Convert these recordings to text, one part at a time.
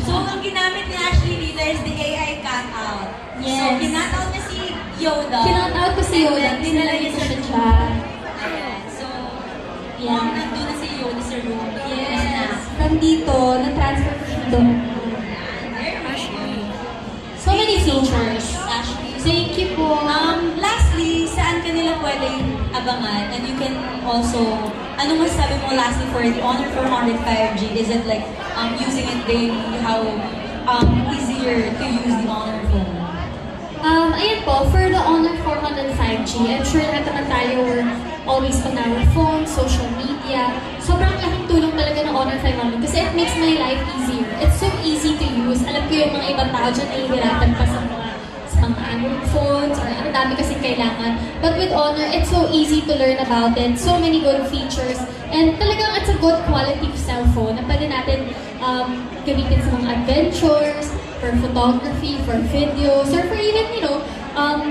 So, ang ginamit ni Ashley dito is the AI cutout. Yes. So, kinout niya si Yoda. Kinout ko si Yoda. And then, dinala niya sa siya. Ayan. So, Yeah. nandun na si Yoda sa room. Yes. From dito, na-transfer ko dito. So many features. Ashley. Thank you po. Lastly, saan ka nila pwedeng abangan? And you can also, anong masasabi mo lastly for the Honor 400 5G? Is it like using it daily? How easier to use the Honor phone? Ayan po, for the Honor 400 5G, I'm sure lahat naman tayo were always on our phone, social media. Sobrang laking tulong talaga ng Honor 500 kasi it makes my life easier. It's so easy to use. Alam ko yung mga ibang tao dyan nahihirapan pa sa mga Android phones or ang dami kasing kailangan. But with Honor, it's so easy to learn about it. So many good features. And talagang it's a good quality cellphone na pwede natin gamitin sa mga adventures, for photography, for videos, or for even,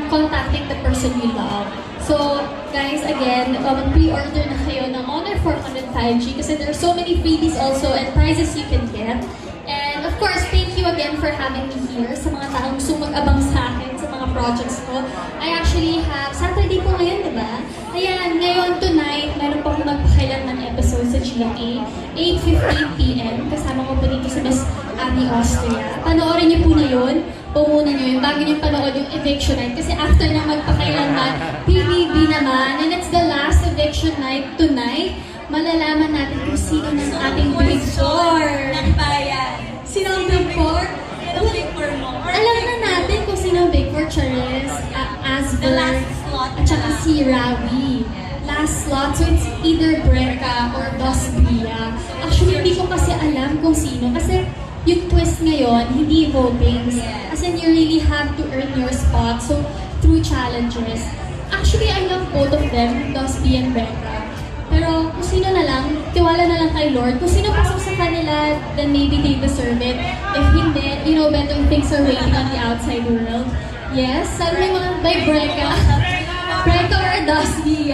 contacting the person you love. So, guys, again, pre-order na kayo ng Honor 400 5G kasi there are so many freebies also and prizes you can get. And of course, thank you again for having me here sa mga taong gusto mag-abang sa akin sa mga projects ko. I actually have, Saturday po ngayon, di ba? Ayan, ngayon tonight, meron po akong magpakailan ng episode sa GMA, 8:15 PM. Kasama ko po dito sa Miss Abby Austria. Panoorin niyo po na yun. Pumunan niyo yun bago niyo panood yung eviction night. Kasi after na magpakailanman, PBB naman. And it's the last eviction night tonight. Malalaman natin kung sino ng ating Big Four. Ng bayan. Sino ang Big Four? Anong Big Four mo? Alam na natin kung sino ang Big Four, Charles, The Asber, last slot. at saka si Rawi. Last slot, so it's either Breca or Dos Bria. Actually, hindi ko kasi alam kung sino. Kasi yung twist ngayon, hindi votings. As in, you really have to earn your spot. So, through challenges. Actually, I love both of them, Dos Bria and Breca. Pero kung sino na lang, tiwala na lang kay Lord. Kung sino pasok sa kanila, then maybe they deserve it. If hindi, better things are waiting on the outside world. Yes, sabi mo by Breca. Breca or Dusty,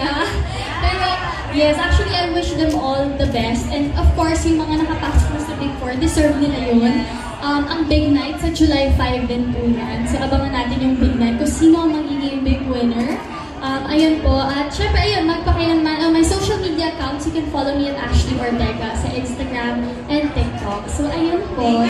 Pero, yes, actually, I wish them all the best. And of course, yung mga nakapasok na sa Big Four, deserve nila yun. Ang Big Night sa July 5 din po yan. So, abangan natin yung Big Night kung sino ang magiging big winner. Ayun po. At syempre, ayun, magpakailanman. My social media accounts, you can follow me at Ashley Ortega sa Instagram and TikTok. So, ayun po.